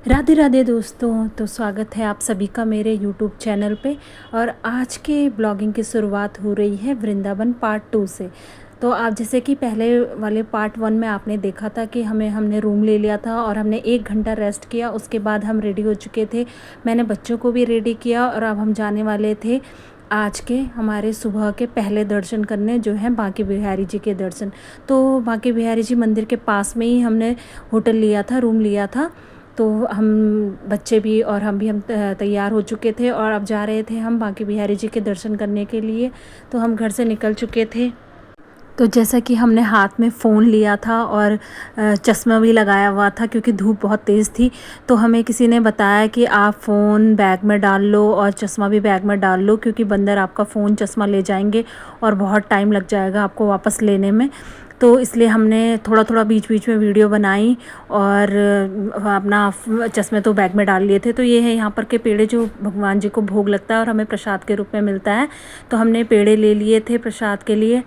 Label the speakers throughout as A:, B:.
A: राधे राधे दोस्तों। तो स्वागत है आप सभी का मेरे यूट्यूब चैनल पे। और आज के ब्लॉगिंग की शुरुआत हो रही है वृंदावन पार्ट 2 से। तो आप जैसे कि पहले वाले पार्ट 1 में आपने देखा था कि हमने रूम ले लिया था और हमने 1 घंटा रेस्ट किया। उसके बाद हम रेडी हो चुके थे, मैंने बच्चों को भी रेडी किया और अब हम जाने वाले थे आज के हमारे सुबह के पहले दर्शन करने, जो हैं बांके बिहारी जी के दर्शन। तो बांके बिहारी जी मंदिर के पास में ही हमने होटल लिया था, रूम लिया था। तो हम बच्चे भी और हम भी तैयार हो चुके थे और अब जा रहे थे हम बांके बिहारी जी के दर्शन करने के लिए। तो हम घर से निकल चुके थे। तो जैसा कि हमने हाथ में फ़ोन लिया था और चश्मा भी लगाया हुआ था क्योंकि धूप बहुत तेज़ थी। तो हमें किसी ने बताया कि आप फ़ोन बैग में डाल लो और चश्मा भी बैग में डाल लो, क्योंकि बंदर आपका फ़ोन चश्मा ले जाएंगे और बहुत टाइम लग जाएगा आपको वापस लेने में। तो इसलिए हमने थोड़ा थोड़ा बीच बीच में वीडियो बनाई और अपना चश्मे तो बैग में डाल लिए थे। तो ये है यहाँ पर के पेड़े जो भगवान जी को भोग लगता है और हमें प्रसाद के रूप में मिलता है। तो हमने पेड़े ले लिए थे प्रसाद के लिए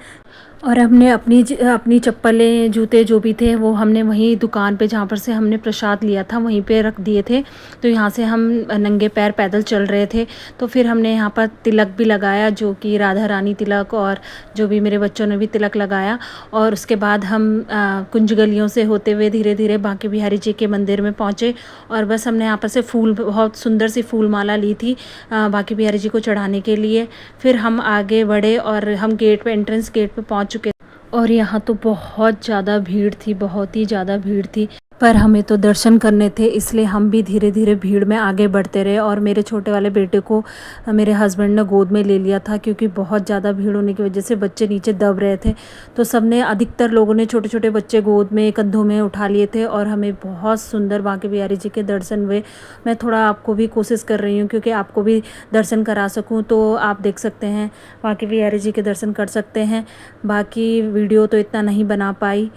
A: और हमने अपनी चप्पलें जूते जो भी थे वो हमने वहीं दुकान पे जहाँ पर से हमने प्रसाद लिया था वहीं पे रख दिए थे। तो यहाँ से हम नंगे पैर पैदल चल रहे थे। तो फिर हमने यहाँ पर तिलक भी लगाया, जो कि राधा रानी तिलक, और जो भी मेरे बच्चों ने भी तिलक लगाया। और उसके बाद हम कुंज गलियों से होते हुए धीरे धीरे बांके बिहारी जी के मंदिर में पहुँचे। और बस हमने यहाँ पर से फूल, बहुत सुंदर सी फूल माला ली थी बांके बिहारी जी को चढ़ाने के लिए। फिर हम आगे बढ़े और हम गेट पे, एंट्रेंस गेट पे पहुँच चुके। और यहाँ तो बहुत ज़्यादा भीड़ थी, बहुत ही ज़्यादा भीड़ थी, पर हमें तो दर्शन करने थे इसलिए हम भी धीरे धीरे भीड़ में आगे बढ़ते रहे। और मेरे छोटे वाले बेटे को मेरे हस्बैंड ने गोद में ले लिया था क्योंकि बहुत ज़्यादा भीड़ होने की वजह से बच्चे नीचे दब रहे थे। तो सबने, अधिकतर लोगों ने छोटे छोटे बच्चे गोद में, कंधों में उठा लिए थे और हमें बहुत सुंदर बांके बिहारी जी के दर्शन हुए। मैं थोड़ा आपको भी कोशिश कर रही हूँ क्योंकि आपको भी दर्शन करा सकूँ। तो आप देख सकते हैं, बांके बिहारी जी के दर्शन कर सकते हैं। बाकी वीडियो तो इतना नहीं बना पाई,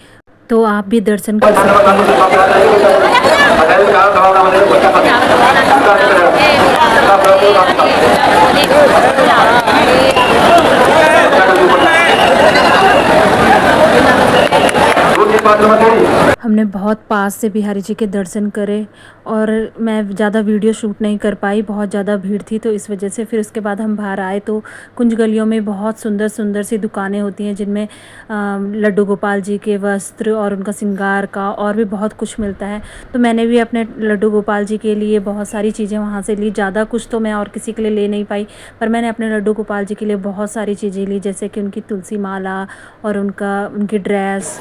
A: तो आप भी दर्शन कर सकते हैं। हमने बहुत पास से बिहारी जी के दर्शन करे और मैं ज़्यादा वीडियो शूट नहीं कर पाई, बहुत ज़्यादा भीड़ थी तो इस वजह से। फिर उसके बाद हम बाहर आए तो कुंज गलियों में बहुत सुंदर सुंदर सी दुकानें होती हैं जिनमें लड्डू गोपाल जी के वस्त्र और उनका श्रृंगार का और भी बहुत कुछ मिलता है। तो मैंने भी अपने लड्डू गोपाल जी के लिए बहुत सारी चीज़ें वहाँ से ली। ज़्यादा कुछ तो मैं और किसी के लिए ले नहीं पाई, पर मैंने अपने लड्डू गोपाल जी के लिए बहुत सारी चीज़ें ली, जैसे कि उनकी तुलसी माला और उनकी ड्रेस।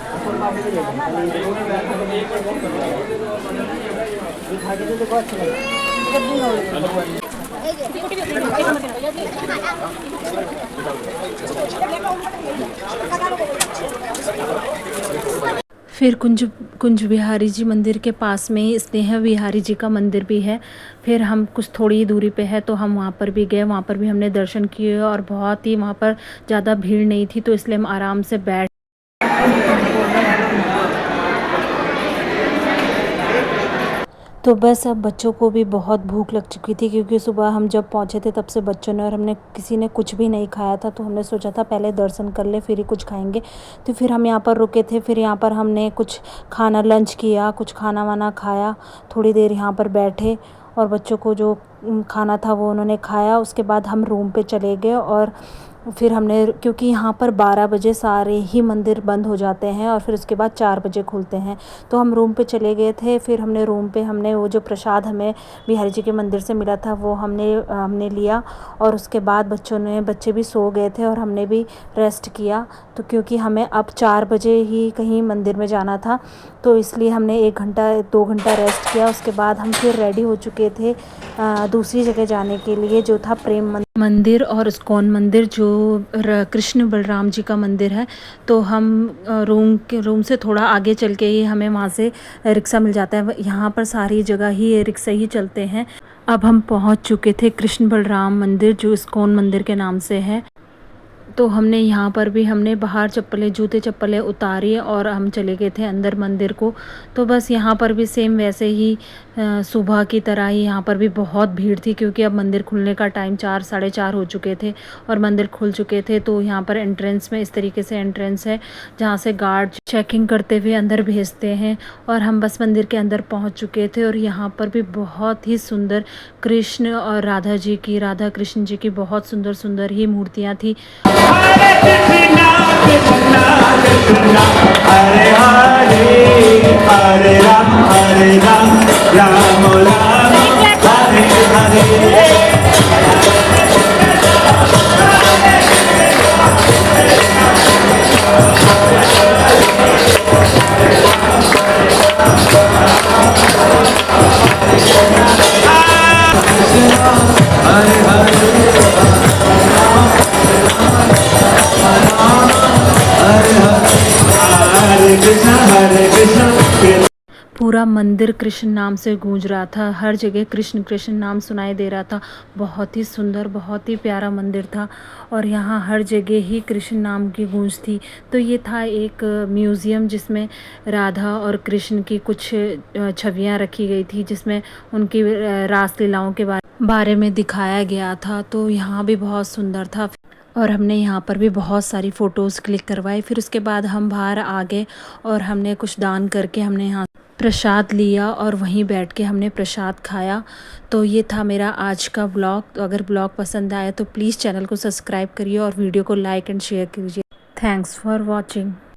A: फिर कुंज बिहारी जी मंदिर के पास में ही स्नेह बिहारी जी का मंदिर भी है। फिर हम कुछ थोड़ी ही दूरी पे है तो हम वहाँ पर भी गए, वहाँ पर भी हमने दर्शन किए और बहुत ही, वहाँ पर ज़्यादा भीड़ नहीं थी तो इसलिए हम आराम से बैठ। तो बस अब बच्चों को भी बहुत भूख लग चुकी थी क्योंकि सुबह हम जब पहुँचे थे तब से बच्चों ने और हमने किसी ने कुछ भी नहीं खाया था। तो हमने सोचा था पहले दर्शन कर ले फिर ही कुछ खाएंगे। तो फिर हम यहाँ पर रुके थे, फिर यहाँ पर हमने कुछ खाना, लंच किया, कुछ खाना वाना खाया, थोड़ी देर यहाँ पर बैठे और बच्चों को जो खाना था वो उन्होंने खाया। उसके बाद हम रूम पे चले गए और फिर हमने, क्योंकि यहाँ पर 12 बजे सारे ही मंदिर बंद हो जाते हैं और फिर उसके बाद 4 बजे खुलते हैं, तो हम रूम पे चले गए थे। फिर हमने रूम पे हमने वो जो प्रसाद हमें बिहारी जी के मंदिर से मिला था वो हमने लिया। और उसके बाद बच्चे भी सो गए थे और हमने भी रेस्ट किया। तो क्योंकि हमें अब 4 बजे ही कहीं मंदिर में जाना था तो इसलिए हमने 1-2 घंटा रेस्ट किया। उसके बाद हम फिर रेडी हो चुके थे दूसरी जगह जाने के लिए, जो था प्रेम मंदिर और इस्कॉन मंदिर, जो कृष्ण बलराम जी का मंदिर है। तो हम रूम से थोड़ा आगे चल के ही हमें वहाँ से रिक्शा मिल जाता है। यहाँ पर सारी जगह ही रिक्शा ही चलते हैं। अब हम पहुँच चुके थे कृष्ण बलराम मंदिर, जो इस्कॉन मंदिर के नाम से है। तो हमने यहाँ पर भी हमने बाहर चप्पलें जूते चप्पलें उतारी और हम चले गए थे अंदर मंदिर को। तो बस यहाँ पर भी सेम वैसे ही सुबह की तरह ही यहाँ पर भी बहुत भीड़ थी, क्योंकि अब मंदिर खुलने का टाइम 4 साढ़े 4 हो चुके थे और मंदिर खुल चुके थे। तो यहाँ पर एंट्रेंस में इस तरीके से एंट्रेंस है जहाँ से गार्ड चेकिंग करते हुए अंदर भेजते हैं। और हम बस मंदिर के अंदर पहुँच चुके थे और यहाँ पर भी बहुत ही सुंदर कृष्ण और राधा कृष्ण जी की बहुत सुंदर सुंदर ही मूर्तियाँ थी।
B: हरे कृष्णा कृष्णा कृष्णा हरे हरे हरे राम राम राम हरे हरे।
A: पूरा मंदिर कृष्ण नाम से गूंज रहा था, हर जगह कृष्ण कृष्ण नाम सुनाई दे रहा था। बहुत ही सुंदर बहुत ही प्यारा मंदिर था और यहाँ हर जगह ही कृष्ण नाम की गूंज थी। तो ये था एक म्यूज़ियम जिसमें राधा और कृष्ण की कुछ छवियाँ रखी गई थी, जिसमें उनकी रासलीलाओं के बारे में दिखाया गया था। तो यहाँ भी बहुत सुंदर था और हमने यहाँ पर भी बहुत सारी फ़ोटोज़ क्लिक करवाई। फिर उसके बाद हम बाहर आ गए और हमने कुछ दान करके हमने यहाँ प्रसाद लिया और वहीं बैठ के हमने प्रसाद खाया। तो ये था मेरा आज का ब्लॉग। तो अगर ब्लॉग पसंद आया तो प्लीज़ चैनल को सब्सक्राइब करिए और वीडियो को लाइक एंड शेयर कीजिए। Thanks for watching.